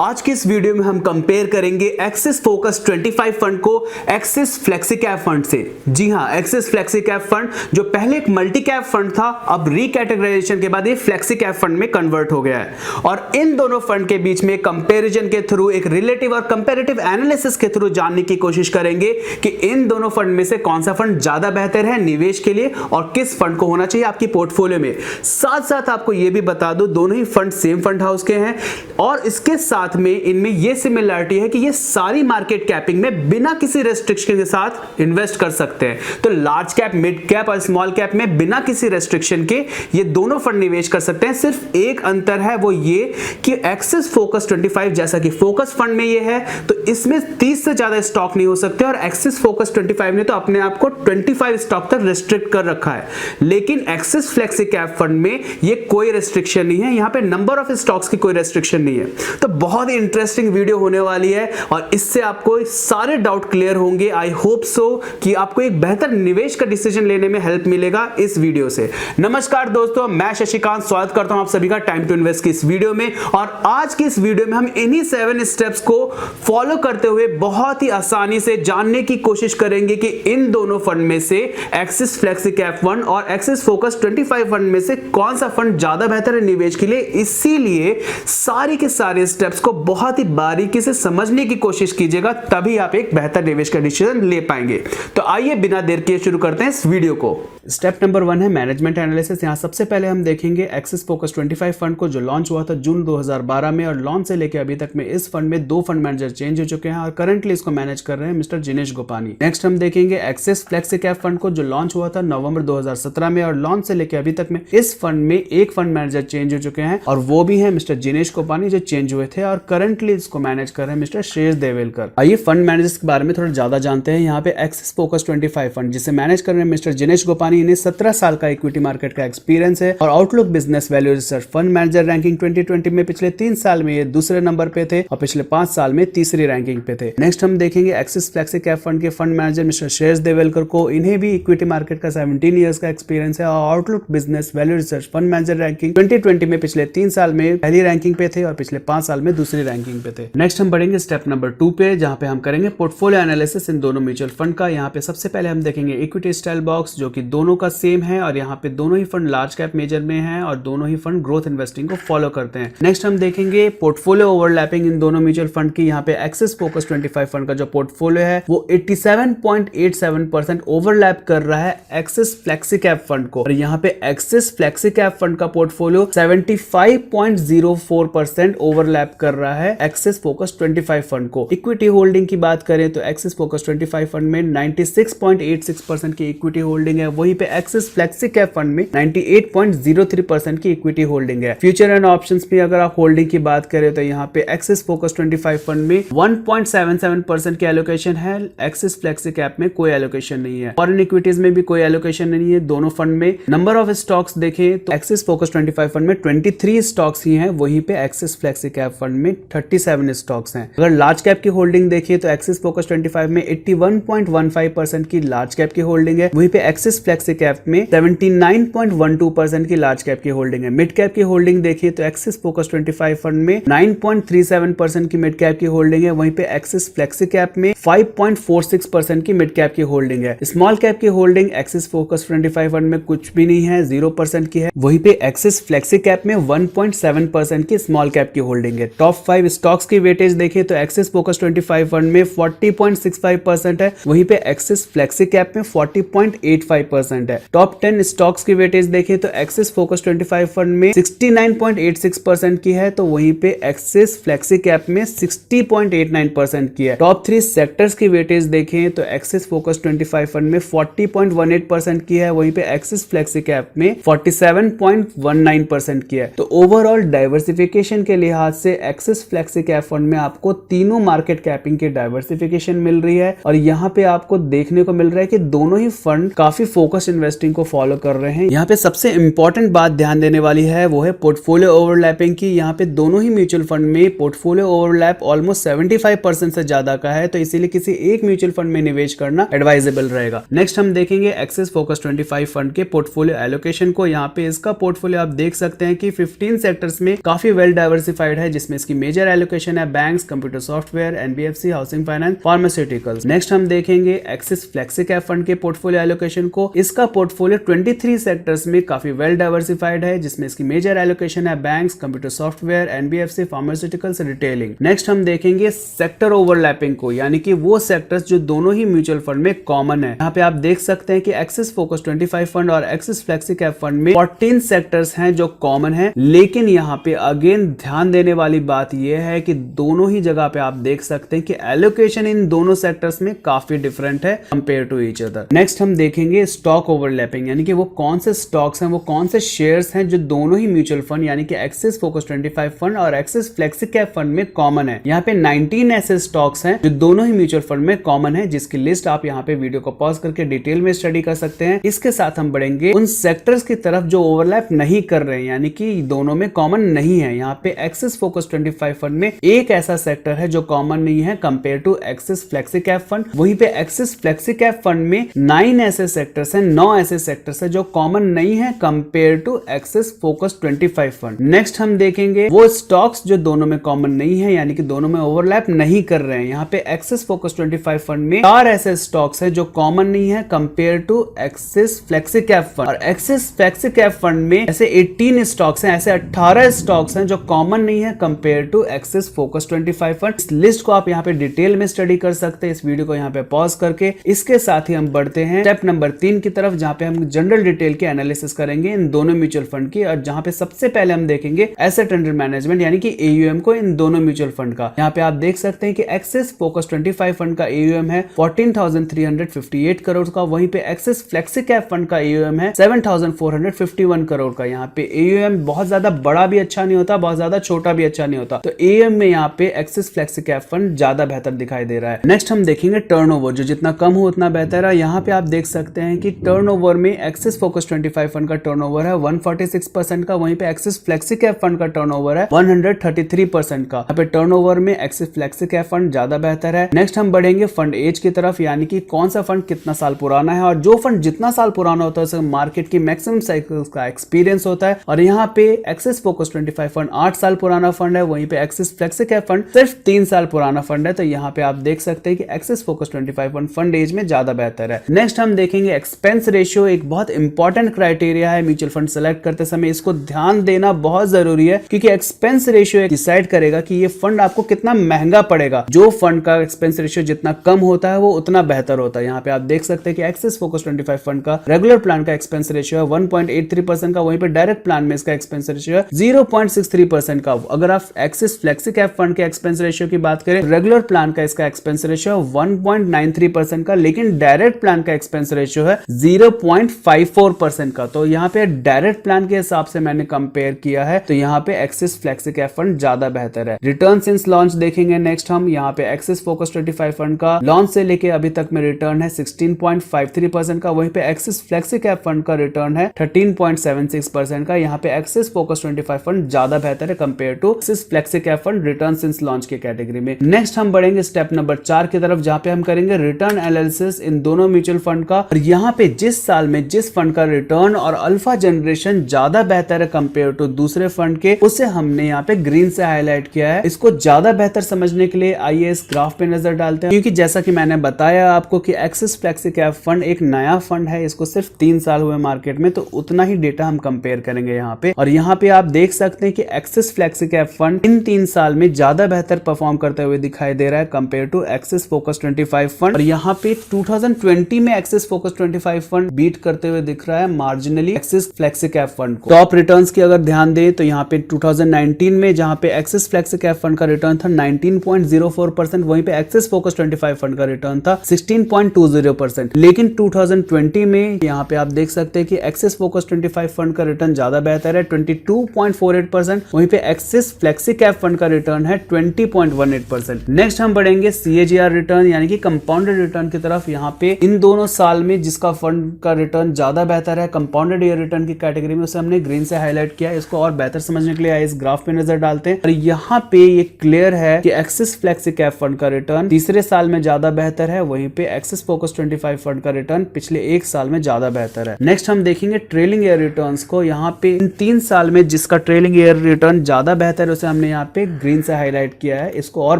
आज की इस वीडियो में हम कंपेयर करेंगे एक्सिस फोकस 25 फंड को एक्सिस फ्लेक्सी कैप फंड से। जी हां, एक्सिस फ्लेक्सी कैप फंड जो पहले एक मल्टी कैप फंड था, अब रीकैटेगराइजेशन के बाद ये फ्लेक्सी कैप फंड में कन्वर्ट हो गया है। और इन दोनों फंड के बीच में कंपैरिजन के थ्रू, एक रिलेटिव और कंपैरेटिव एनालिसिस के थ्रू जानने की कोशिश करेंगे कि इन दोनों फंड में से कौन सा फंड ज्यादा बेहतर है निवेश के लिए और किस फंड को होना चाहिए आपकी पोर्टफोलियो में। साथ साथ आपको यह भी बता दूं, दोनों ही फंड सेम फंड हाउस के हैं और इसके साथ में इनमें यह सिमिलरिटी है कि ये सारी मार्केट कैपिंग में बिना किसी रेस्ट्रिक्शन के साथ इन्वेस्ट कर सकते हैं। तो लार्ज कैप, मिड कैप और स्मॉल कैप में बिना किसी रेस्ट्रिक्शन के ये दोनों फंड निवेश कर सकते हैं। सिर्फ एक अंतर है, वो ये कि एक्सिस फोकस 25 जैसा कि फोकस फंड में ये है तो इसमें 30 से ज्यादा स्टॉक नहीं हो सकते और एक्सिस फोकस 25 ने तो अपने आप को 25 स्टॉक तक रिस्ट्रिक्ट कर रखा है। लेकिन एक्सिस फ्लेक्सी कैप फंड में ये कोई रेस्ट्रिक्शन नहीं है, यहां पे नंबर ऑफ स्टॉक्स की कोई रेस्ट्रिक्शन नहीं है। तो बहुत ही इंटरेस्टिंग वीडियो होने वाली है और इससे आपको सारे डाउट क्लियर होंगे। आई होप सो कि आपको एक बेहतर निवेश का डिसीजन लेने में हेल्प मिलेगा इस वीडियो से। नमस्कार दोस्तों, मैं शशिकांत स्वागत करता हूं आप सभी का टाइम टू इन्वेस्ट की इस वीडियो में। और आज की इस वीडियो में हम इन्हीं 7 स्टेप्स को फॉलो करते हुए बहुत ही आसानी से जानने की कोशिश करेंगे कि इन दोनों फंड में से एक्सिस फ्लेक्सी कैप फंड और एक्सिस फोकस 25 फंड में से कौन सा फंड ज्यादा बेहतर है निवेश के लिए। इसीलिए सारी के सारे स्टेप्स को बहुत ही बारीकी से समझने की कोशिश कीजिएगा, तभी आप एक बेहतर निवेश का डिसीजन ले पाएंगे। तो आइए बिना देर किए शुरू करते हैं इस वीडियो को। स्टेप नंबर 1 है मैनेजमेंट एनालिसिस। यहां सबसे पहले हम देखेंगे एक्सिस फोकस 25 फंड को, जो लॉन्च हुआ था जून 2012 में और लॉन्च से लेकर अभी तक में इस फंड में 2 फंड मैनेजर चेंज हो चुके हैं और करंटली इसको मैनेज कर रहे हैं मिस्टर जिनेश गोपानी। नेक्स्ट हम देखेंगे एक्सिस फ्लेक्सी कैप फंड को, जो लॉन्च हुआ था नवंबर 2017 में और लॉन्च से लेकर अभी तक में इस फंड में एक फंड मैनेजर चेंज हो चुके हैं और वो भी है मिस्टर जिनेश गोपानी जो चेंज हुए थे और करंटली इसको मैनेज कर रहे हैं मिस्टर श्रेयस देवेलकर। आइए फंड मैनेजर्स के बारे में थोड़ा ज्यादा जानते हैं। यहाँ पे एक्सिस फोकस 25 फंड जिसे मैनेज कर रहे हैं मिस्टर जिनेश गोपानी, इन्हें 17 साल का इक्विटी मार्केट का एक्सपीरियंस है और outlook business value research fund manager ranking 2020 में पिछले 3 साल में ये दूसरे नंबर पे थे और पिछले 5 साल में तीसरी रैंकिंग पे थे। नेक्स्ट हम देखेंगे एक्सिस फ्लेक्सी कैप फंड के फंड मैनेजर मिस्टर श्रेयस देवेलकर को, इन्हें भी इक्विटी मार्केट का 17 इयर्स का एक्सपीरियंस है और outlook business value research fund manager ranking 2020 में पिछले 3 साल में पहली रैंकिंग पे थे और पिछले 5 साल में दूसरी रैंकिंग पे थे। नेक्स्ट हम बढ़ेंगे स्टेप नंबर 2 पे, जहां पे हम करेंगे पोर्टफोलियो एनालिसिस इन दोनों म्यूचुअल फंड का। यहाँ पे सबसे पहले हम देखेंगे इक्विटी स्टाइल बॉक्स, जो कि दोनों का सेम है और यहाँ पे दोनों ही फंड लार्ज कैप मेजर में हैं और दोनों ही फंड ग्रोथ इन्वेस्टिंग को फॉलो करते हैं। नेक्स्ट हम देखेंगे पोर्टफोलियो ओवरलैपिंग इन दोनों म्यूचुअल फंड की। यहाँ पे एक्सिस फोकस 25 फंड का जो पोर्टफोलियो है वो 87.87% ओवरलैप कर रहा है एक्सिस फ्लेक्सी कैप फंड को और यहाँ पे एक्सिस फ्लेक्सी कैप फंड का पोर्टफोलियो 75.04% ओवरलैप कर रहा है एक्सिस फोकस 25 फंड को। इक्विटी होल्डिंग की बात करें तो एक्सिस फोकस 25 फंड में 96.86% की इक्विटी होल्डिंग है, वहीं पे एक्सिस फ्लेक्सी कैप फंड में 98.03% की इक्विटी होल्डिंग है। फ्यूचर एंड ऑप्शंस में अगर आप होल्डिंग की बात करें तो यहाँ पे एक्सिस फोकस 25 फंड में 1.77% की एलोकेशन है, एक्सिस फ्लेक्सी कैप में कोई एलोकेशन नहीं है। फॉरेन इक्विटीज में भी कोई एलोकेशन नहीं है दोनों फंड में। नंबर ऑफ स्टॉक्स देखें तो एक्सिस फोकस 25 फंड में 23 स्टॉक्स ही हैं, वहीं पे एक्सिस फ्लेक्सी कैप फंड में 37 स्टॉक्स हैं। अगर लार्ज कैप की होल्डिंग देखिए तो एक्सिस फोकस 25 में 81.15% की लार्ज कैप की होल्डिंग है, वहीं पे एक्सिस फ्लेक्सी कैप में 79.12% की लार्ज कैप की होल्डिंग है। मिड कैप की होल्डिंग देखिए तो एक्सिस फोकस 25 फंड में 9.37% की मिड कैप की होल्डिंग है, वहीं पे एक्सिस फ्लेक्सी कैप में 5.46% की मिड कैप की होल्डिंग है। स्मॉल कैप की होल्डिंग एक्सिस फोकस 25 फंड में कुछ भी नहीं है, 0% की है, वहीं पे एक्सिस फ्लेक्सी कैप में 1.7% की स्मॉल कैप की होल्डिंग है। टॉप 5 स्टॉक्स की वेटेज देखें तो एक्सिस फोकस 25 फंड में 40.65% है, वहीं पे एक्सिस फ्लेक्सी कैप में 40.85% है। टॉप 10 स्टॉक्स की वेटेज देखें तो एक्सिस फोकस 25 फंड में 69.86% की है, तो वहीं पे एक्सिस फ्लेक्सी कैप में 60.89% की है। टॉप 3 सेक्टर्स की वेटेज देखें तो एक्सिस फोकस 25 फंड में 40.18% की है, वहीं पे एक्सिस फ्लेक्सी कैप में 47.19% की है। तो ओवरऑल डाइवर्सिफिकेशन के लिहाज से एक्सिस फ्लेक्सी कैप फंड में आपको तीनों मार्केट कैपिंग की डाइवर्सिफिकेशन मिल रही है और यहाँ पे आपको देखने को मिल रहा है कि दोनों ही फंड काफी फोकस इन्वेस्टिंग को फॉलो कर रहे हैं। यहाँ पे सबसे इंपॉर्टेंट बात ध्यान देने वाली है वो है पोर्टफोलियो ओवरलैपिंग की। यहाँ पे दोनों ही म्यूचुअल फंड में पोर्टफोलियो ओवरलैप ऑलमोस्ट 75% से ज्यादा का है, तो इसीलिए किसी एक म्यूचुअल फंड में निवेश करना एडवाइजेबल रहेगा। नेक्स्ट हम देखेंगे एक्सिस फोकस 25 फंड के पोर्टफोलियो एलोकेशन को। यहाँ पे इसका पोर्टफोलियो आप देख सकते हैं कि 15 सेक्टर्स में काफी वेल डाइवर्सिफाइड है, जिसमें इसकी इसकी मेजर एलोकेशन है banks, computer software, NBFC, housing finance, pharmaceuticals. Next हम देखेंगे एक्सिस फ्लेक्सी कैप फंड के पोर्टफोलियो एलोकेशन को। इसका पोर्टफोलियो 23 सेक्टर्स में काफी वेल डाइवर्सिफाइड है, जिसमें इसकी मेजर एलोकेशन है banks, computer software, NBFC, pharmaceuticals, retailing. Next हम देखेंगे सेक्टर ओवरलैपिंग को, यानी कि वो सेक्टर्स जो दोनों ही म्यूचुअल फंड में कॉमन है। यहाँ पे आप देख सकते हैं कि एक्सिस फोकस 25 फंड और एक्सिस फ्लेक्सी कैप फंड में 14 सेक्टर्स हैं जो कॉमन है, लेकिन यहाँ पे अगेन ध्यान देने वाली बात यह है कि दोनों ही जगह पे आप देख सकते हैं कि एलोकेशन इन दोनों सेक्टर्स में काफी डिफरेंट है compare to each other. Next हम देखेंगे स्टॉक ओवरलैपिंग, यानी कि वो कौन से स्टॉक्स हैं, वो कौन से शेयर्स हैं जो दोनों ही म्यूचुअल फंड यानी कि एक्सिस फोकस 25 फंड और एक्सिस फ्लेक्सी कैप फंड में कॉमन है। यहाँ पे 19 ऐसे स्टॉक्स हैं जो दोनों ही म्यूचुअल फंड में कॉमन है, जिसकी लिस्ट आप यहाँ पे वीडियो को पॉज करके डिटेल में स्टडी कर सकते हैं। इसके साथ हम बढ़ेंगे उन सेक्टर्स की तरफ जो ओवरलैप नहीं कर रहे हैं, यानी कि दोनों में कॉमन नहीं है। यहाँ पे एक्सिस फोकस 25 फंड में एक ऐसा सेक्टर है जो कॉमन नहीं है compare to Axis flexi cap fund. वहीं पे एक्सिस फ्लेक्सी कैप फंड में 9 ऐसे सेक्टर्स हैं, 9 ऐसे सेक्टर्स हैं जो कॉमन नहीं है compare to Axis focus 25 fund. Next हम देखेंगे वो स्टॉक्स जो दोनों में कॉमन नहीं है, यानी कि दोनों में ओवरलैप नहीं कर रहे हैं। यहाँ पे एक्सिस फोकस 25 फंड में 4 ऐसे स्टॉक्स हैं जो कॉमन नहीं है compare to Axis flexi cap fund, और एक्सिस फ्लेक्सी कैप फंड में ऐसे 18 स्टॉक्स हैं, ऐसे 18 स्टॉक्स हैं जो कॉमन नहीं है compare to Axis focus 25 fund. इस लिस्ट को आप यहाँ पे डिटेल में स्टडी कर सकते हैं, इस वीडियो को यहाँ पे पॉज करके। इसके साथ ही हम बढ़ते हैं स्टेप नंबर 3 की तरफ, जहाँ पे हम जनरल डिटेल के एनालिसिस करेंगे इन दोनों म्यूचुअल फंड की, और जहाँ पे सबसे पहले हम देखेंगे एसेट अंडर मैनेजमेंट यानी कि एयूएम को इन दोनों म्यूचुअल फंड का। यहाँ पे आप देख सकते हैं कि एक्सिस फोकस 25 फंड का एयूएम है 14,358 करोड़ का, वहीं पे एक्सिस फ्लेक्सी कैप फंड का एयूएम है 7,451 करोड़ का। यहाँ पे एयूएम बहुत ज्यादा बड़ा भी अच्छा नहीं होता, बहुत ज्यादा छोटा भी अच्छा नहीं होता, तो एयूएम में यहाँ पे एक्सिस फ्लेक्सी कैप फंड ज्यादा बेहतर दिखाई दे रहा है। नेक्स्ट हम देखेंगे टर्नओवर, जो जितना कम हो उतना बेहतर है। यहाँ पे आप देख सकते हैं कि टर्नओवर में एक्सिस फोकस 25 फंड का टर्नओवर है 146% का, वहीं पे एक्सिस फ्लेक्सी कैप फंड का टर्नओवर है 133% का। यहाँ पे टर्नओवर में एक्सिस फ्लेक्सी कैप फंड ज्यादा बेहतर है। नेक्स्ट हम बढ़ेंगे फंड एज की तरफ, यानी कि कौन सा फंड कितना साल पुराना है, और जो फंड जितना साल पुराना होता है उसे मार्केट की मैक्सिमम साइकिल्स का एक्सपीरियंस होता है। और यहाँ पे एक्सिस फोकस 25 फंड 8 साल पुराना फंड है, वहीं पे एक्सिस फ्लेक्सी कैप फंड सिर्फ 3 साल पुराना फंड है। तो यहाँ पे आप देख सकते हैं कि एक्सिस फोकस 25 फंड एज में ज्यादा बेहतर है। नेक्स्ट हम देखेंगे एक्सपेंस रेशियो, एक बहुत इंपॉर्टेंट क्राइटेरिया है म्यूचुअल फंड सेलेक्ट करते समय, इसको ध्यान देना बहुत जरूरी है, क्योंकि एक्सपेंस रेशियो डिसाइड करेगा कि ये फंड आपको कितना महंगा पड़ेगा। जो फंड का एक्सपेंस रेशियो जितना कम होता है वो उतना बेहतर होता है। यहाँ पे आप देख सकते हैं कि एक्सिस फोकस 25 फंड का रेगुलर प्लान का एक्सपेंस रेशियो है 1.83% का, वहीं पे डायरेक्ट प्लान में इसका एक्सपेंस रेशियो है 0.63% का। अगर आप एक्सिस फ्लेक्सी कैप फंड के एक्सपेंस रेशियो की बात करें, रेगुलर प्लान का इसका एक्सपेंस रेशियो है 1.93% का, लेकिन डायरेक्ट प्लान का एक्सपेंस रेशियो है 0.54% का। तो यहाँ पे डायरेक्ट प्लान के हिसाब से मैंने कंपेयर किया है, तो यहाँ पे एक्सिस फ्लेक्सी कैप फंड ज्यादा बेहतर है। रिटर्न सिंस लॉन्च देखेंगे नेक्स्ट हम, यहाँ पे एक्सिस फोकस 25 फंड का लॉन्च से लेके अभी तक में रिटर्न है 16.53% का, वहीं पे एक्सिस फ्लेक्सी कैप फंड का रिटर्न है 13.76% का। यहाँ पे एक्सिस फोकस 25 फंड ज्यादा बेहतर है compare to Axis flexi cap fund return since launch के कैटेगरी में। नेक्स्ट हम बढ़ेंगे स्टेप नंबर 4 की तरफ, जहाँ पे हम करेंगे रिटर्न एनालिसिस इन दोनों म्यूचुअल फंड का, और यहाँ पे जिस साल में जिस फंड का रिटर्न और अल्फा जनरेशन ज्यादा बेहतर है कंपेयर टू दूसरे फंड के, उसे हमने यहाँ पे ग्रीन से हाईलाइट किया है। इसको ज्यादा बेहतर समझने के लिए आइए इस ग्राफ पे नजर डालते हैं, क्योंकि जैसा कि मैंने बताया आपको कि एक्सिस फ्लेक्सी कैप फंड एक नया फंड है, इसको सिर्फ 3 साल हुए मार्केट में, तो उतना ही डेटा हम कंपेयर करेंगे यहाँ पे। और यहाँ पे आप देख सकते हैं कि Axis flexi cap fund in 3 साल में ज्यादा बेहतर परफॉर्म करते हुए दिखाई दे रहा है compare to Axis focus 25 fund. और यहाँ पे 2020 में एक्सिस फोकस 25 फंड बीट करते हुए दिख रहा है marginally axis flexi cap fund को। टॉप रिटर्न्स की अगर ध्यान दें तो यहाँ पे 2019 में जहाँ पे एक्सिस फ्लेक्सी कैप फंड का रिटर्न था 19.04%, वहीं पे एक्सिस फोकस 25 फंड का रिटर्न था 16.20%। लेकिन 2020 में यहाँ पे आप देख सकते हैं कि एक्सिस फोकस 25 फंड का रिटर्न ज्यादा बेहतर है 22.48%, वहीं पे एक्सिस फ्लेक्सी कैप फंड का रिटर्न है 20.18%। नेक्स्ट हम बढ़ेंगे CAGR रिटर्न यानी कि कंपाउंडेड रिटर्न की तरफ। यहाँ पे इन दोनों साल में जिसका फंड का रिटर्न ज्यादा बेहतर है कंपाउंडेड ईयर रिटर्न की कैटेगरी में, उसे हमने ग्रीन से हाईलाइट किया। इसको और बेहतर समझने के लिए इस ग्राफ पे नजर डालते हैं, और यहाँ पे ये क्लियर है कि एक्सिस फ्लेक्सी कैप फंड का रिटर्न तीसरे साल में ज्यादा बेहतर है, वहीं पे एक्सिस फोकस 25 फंड का रिटर्न पिछले 1 साल में ज्यादा बेहतर है। नेक्स्ट हम देखेंगे ट्रेलिंग ईयर रिटर्न्स को। यहाँ पे इन 3 साल में जिसका ट्रेलिंग ईयर रिटर्न ज्यादा बेहतर है उसे हमने हमने यहाँ पे ग्रीन से हाईलाइट किया है। इसको और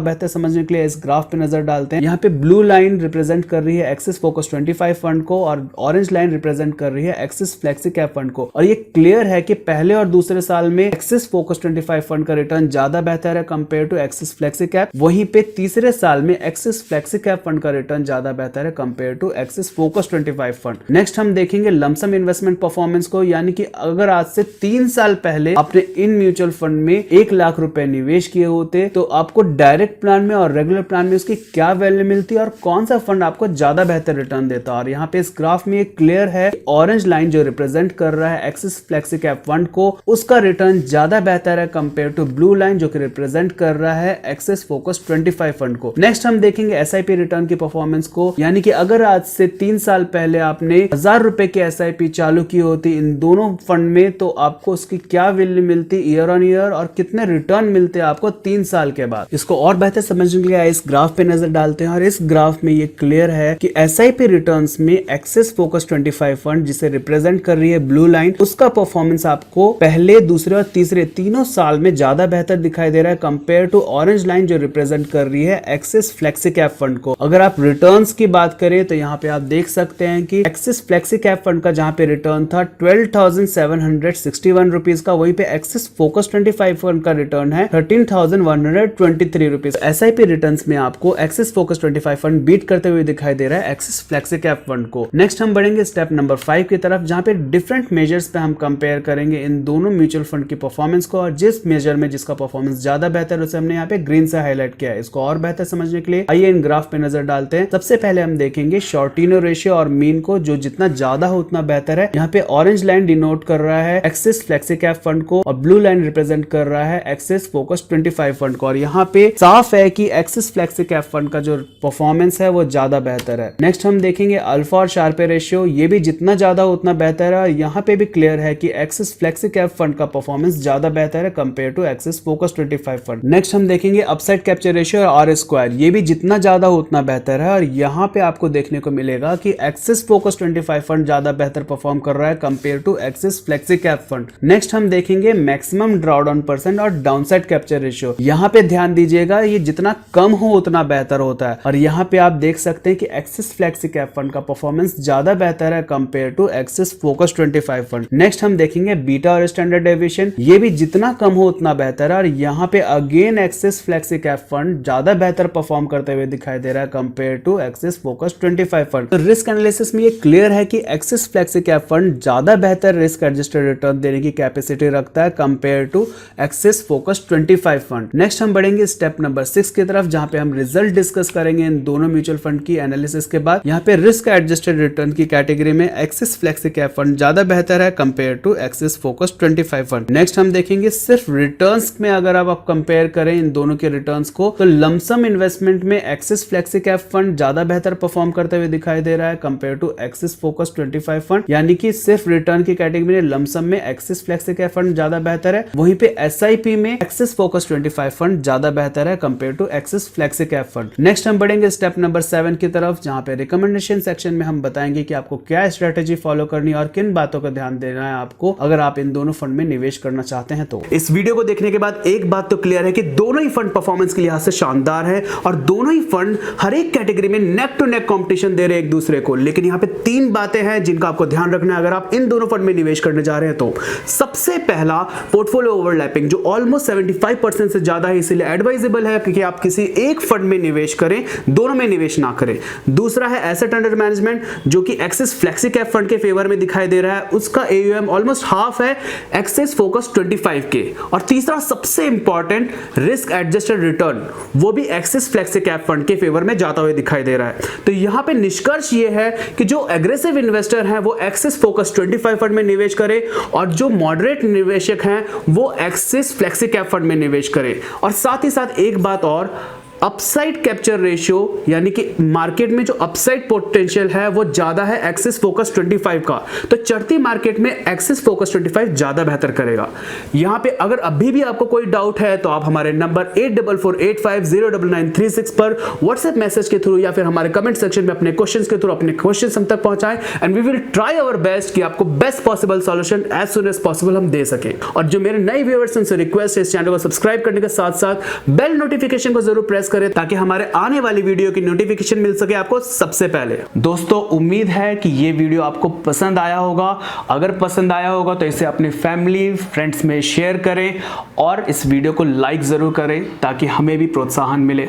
बेहतर समझने के लिए इस ग्राफ पे नजर डालते हैं। यहाँ पे ब्लू लाइन रिप्रेजेंट कर रही है एक्सिस फोकस 25 फंड को और ऑरेंज लाइन रिप्रेजेंट कर रही है एक्सिस फ्लेक्सी कैप फंड को। और ये क्लियर है कि पहले और दूसरे साल में एक्सिस फोकस 25 फंड का रिटर्न ज्यादा बेहतर है compare to Axis flexi cap. वहीं पे तीसरे साल में एक्सिस फ्लेक्सी कैप फंड का रिटर्न ज्यादा बेहतर है compare to Axis focus 25 fund. Next हम देखेंगे लमसम इन्वेस्टमेंट परफॉर्मेंस को, यानी कि अगर आज से 3 साल पहले आपने इन म्यूचुअल फंड में 1 लाख रुपए निवेश किए होते तो आपको डायरेक्ट प्लान में और रेगुलर प्लान में उसकी क्या वैल्यू मिलती और कौन सा फंड आपको ज्यादा बेहतर रिटर्न देता। और यहाँ पे इस ग्राफ में क्लियर है ऑरेंज लाइन जो रिप्रेजेंट कर रहा है एक्सिस फ्लेक्सी कैप फंड को, उसका रिटर्न ज्यादा बेहतर है कंपेयर टू ब्लू लाइन जो कि रिप्रेजेंट कर रहा है एक्सिस फोकस 25 फंड को। नेक्स्ट हम देखेंगे एसआईपी रिटर्न की परफॉर्मेंस को, यानी कि अगर आज से 3 साल पहले आपने 1000 रुपए की एसआईपी चालू की होती इन दोनों फंड में तो आपको उसकी क्या वैल्यू मिलती ईयर ऑन ईयर और कितने रिटर्न मिलते आपको 3 साल के बाद। इसको और बेहतर समझने के लिए इस ग्राफ पे नजर डालते हैं और इस ग्राफ में ये क्लियर है कि एसआईपी रिटर्न्स में एक्सिस फोकस 25 फंड जिसे रिप्रेजेंट कर रही है ब्लू लाइन, उसका परफॉर्मेंस आपको पहले, दूसरे और तीसरे तीनों साल में ज्यादा बेहतर दिखाई दे रहा है कंपेयर टू ऑरेंज लाइन जो रिप्रेजेंट कर रही है एक्सिस फ्लेक्सी कैप फंड को। अगर आप रिटर्न्स की बात करें तो यहाँ पे आप देख सकते हैं कि एक्सिस फ्लेक्सी कैप फंड का जहां पे रिटर्न था 12,761 रुपीज का, वहीं पे एक्सिस फोकस 25 फंड का रिटर्न है 13,123 रुपीज। एसआईपी रिटर्न्स में आपको एक्सिस फोकस 25 फंड बीट करते हुए दिखाई दे रहा है एक्सिस फ्लेक्सी कैप फंड को। नेक्स्ट हम बढ़ेंगे स्टेप नंबर 5 की तरफ, जहां पे डिफरेंट मेजर्स पे हम कंपेयर करेंगे इन दोनों म्यूचुअल फंड की परफॉर्मेंस को और जिस मेजर में जिसका परफॉर्मेंस ज्यादा बेहतर है उसे हमने यहाँ पे ग्रीन से हाईलाइट किया है। इसको और बेहतर समझने के लिए आइए इन ग्राफ पे नजर डालते हैं। सबसे पहले हम देखेंगे शॉर्टिनो रेशियो और मीन को, जो जितना ज्यादा हो उतना बेहतर है। यहाँ पे ऑरेंज लाइन डिनोट कर रहा है एक्सिस फ्लेक्सी कैप फंड को और ब्लू लाइन रिप्रेजेंट कर रहा है एक्सिस फोकस 25 फंड को। और यहाँ पे साफ है कि एक्सिस फ्लेक्सी कैप फंड का जो परफॉर्मेंस है वो ज्यादा बेहतर है। नेक्स्ट हम देखेंगे अल्फा और शार्पे रेशियो, ये भी जितना ज्यादा हो उतना बेहतर है। यहाँ पे भी क्लियर है कि एक्सिस फ्लेक्सी कैप फंड का परफॉर्मेंस ज्यादा बेहतर है compare to Axis focus 25 fund. Next हम देखेंगे अपसाइड कैप्चर रेशियो और आर स्क्वायर, ये भी जितना ज्यादा हो उतना बेहतर है। और यहाँ पे आपको देखने को मिलेगा कि एक्सिस फोकस 25 फंड ज्यादा बेहतर परफॉर्म कर रहा है compare to Axis flexi cap fund. Next हम देखेंगे मैक्सिमम ड्रॉडाउन परसेंट और डाउनसाइड कैप्चर रेशियो। यहाँ पे ध्यान दीजिएगा, ये जितना कम हो उतना बेहतर होता है। और यहाँ पे आप देख सकते हैं कि एक्सिस फ्लेक्सी कैप फंड का परफॉर्मेंस ज्यादा बेहतर है compare to Axis focus 25 fund. Next हम देखेंगे बीटा और स्टैंडर्ड डेविएशन, ये भी जितना कम हो उतना बेहतर है। और यहाँ पे again Axis flexi cap fund ज्यादा बेहतर परफॉर्म करते हुए दिखाई दे रहा है compare to Axis focus 25 fund. तो रिस्क एनालिसिस में ये क्लियर है कि एक्सिस फ्लेक्सी कैप फंड ज्यादा बेहतर रिस्क एडजस्टेड रिटर्न देने की कैपेसिटी रखता है compare to Axis focus 25 fund. Next हम बढ़ेंगे स्टेप नंबर 6 की तरफ, जहां पे हम रिजल्ट डिस्कस करेंगे इन दोनों म्यूचुअल फंड की एनालिसिस के बाद। यहाँ पे रिस्क एडजस्टेड रिटर्न की कैटेगरी में एक्सिस फ्लेक्सी कैप फंड ज्यादा बेहतर है compare to Axis focus 25 fund. Next हम देखेंगे सिर्फ रिटर्न्स में अगर आप कंपेयर करें इन दोनों के रिटर्न्स को तो लमसम इन्वेस्टमेंट में एक्सिस फ्लेक्सी कैप फंड ज्यादा बेहतर परफॉर्म करते हुए दिखाई दे रहा है compare to Axis focus 25 fund. यानी कि सिर्फ रिटर्न की कैटेगरी में लमसम में एक्सिस फ्लेक्सी कैप फंड ज्यादा बेहतर है, वहीं पे एसआईपी में एक्सिस फोकस 25 फंड ज्यादा बेहतर है compare to Axis flexi cap fund. Next हम बढ़ेंगे स्टेप नंबर 7 की तरफ, जहां पे रिकमेंडेशन सेक्शन में हम बताएंगे कि आपको क्या स्ट्रेटेजी फॉलो करनी है और किन बातों का ध्यान देना है आपको अगर आप इन दोनों फंड में निवेश करना चाहते हैं। तो इस वीडियो को देखने के बाद एक बात तो क्लियर है कि दोनों ही फंड परफॉर्मेंस के लिहाज से शानदार है और दोनों ही फंड हर एक कैटेगरी में नेक टू नेक कंपटीशन दे रहे हैं एक दूसरे को। लेकिन यहाँ पे 3 बातें हैं जिनका आपको ध्यान रखना है अगर आप इन दोनों फंड में निवेश करने जा रहे हैं। तो सबसे पहला पोर्टफोलियो ओवरलैपिंग, जो ऑलमोस्ट 75% से ज्यादा है, इसलिए एडवाइजेबल है कि आप किसी एक फंड में निवेश करें, दोनों में निवेश ना करें। दूसरा है एसेट अंडर मैनेजमेंट, जो कि एक्सिस फ्लेक्सी कैप फंड के फेवर में दिखाई दे रहा है, उसका AUM ऑलमोस्ट हाफ है एक्सिस फोकस 25 के। और तीसरा सबसे इंपॉर्टेंट रिस्क एडजस्टेड रिटर्न, वो भी एक्सिस फ्लेक्सी कैप फंड के फेवर में जाता हुआ दिखाई दे रहा है। तो यहां पे निष्कर्ष ये है कि जो एग्रेसिव इन्वेस्टर हैं वो एक्सिस फोकस 25 फंड में निवेश करें और जो मॉडरेट निवेशक हैं वो एक्सिस फ्लेक्सी कैप फंड में निवेश करें। और साथ ही साथ एक बात और, अपसाइड कैप्चर रेशियो यानी कि मार्केट में जो अपसाइड पोटेंशियल है वो ज्यादा है एक्सिस फोकस 25 का, तो चढ़ती मार्केट में एक्सिस फोकस 25 ज्यादा बेहतर करेगा। यहां पे अगर अभी भी आपको कोई डाउट है तो आप हमारे नंबर 8448509936 पर व्हाट्सएप मैसेज के थ्रू या फिर हमारे कमेंट सेक्शन में अपने क्वेश्चंस के थ्रू अपने क्वेश्चंस हम तक पहुंचाएं and we will try our best कि आपको best possible solution as soon as possible हम दे सके। और जो मेरे नए व्यूअर्स हैं, रिक्वेस्ट है इस चैनल को सब्सक्राइब करने के साथ साथ बेल नोटिफिकेशन को जरूर प्रेस करें ताकि हमारे आने वाली वीडियो की नोटिफिकेशन मिल सके आपको सबसे पहले। दोस्तों उम्मीद है कि ये वीडियो आपको पसंद आया होगा। अगर पसंद आया होगा तो इसे अपने फैमिली फ्रेंड्स में शेयर करें और इस वीडियो को लाइक जरूर करें ताकि हमें भी प्रोत्साहन मिले।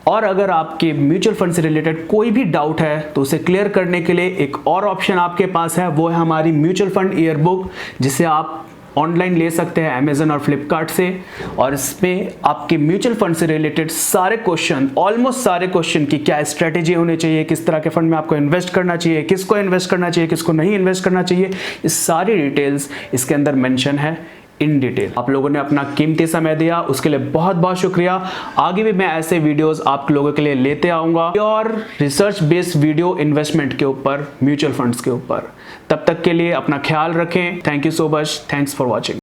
और अगर आपके म्यूचुअल फंड से रिलेटेड कोई भी डाउट है तो उसे क्लियर करने के लिए एक और ऑप्शन आपके पास है, वो है हमारी म्यूचुअल फंड ईयर बुक, जिसे आप ऑनलाइन ले सकते हैं अमेजन और फ्लिपकार्ट से। और इसमें आपके म्यूचुअल फंड से रिलेटेड सारे क्वेश्चन, ऑलमोस्ट सारे क्वेश्चन की क्या स्ट्रेटेजी होनी चाहिए, किस तरह के फंड में आपको इन्वेस्ट करना चाहिए, किसको इन्वेस्ट करना चाहिए, किसको नहीं इन्वेस्ट करना चाहिए, इस सारी डिटेल्स इसके अंदर मेंशन है इन डिटेल। आप लोगों ने अपना कीमती समय दिया, उसके लिए बहुत बहुत शुक्रिया। आगे भी मैं ऐसे वीडियोस आप लोगों के लिए लेते आऊंगा और रिसर्च बेस्ड वीडियो इन्वेस्टमेंट के ऊपर, म्यूचुअल फंड्स के ऊपर। तब तक के लिए अपना ख्याल रखें। Thank you so much. Thanks for watching.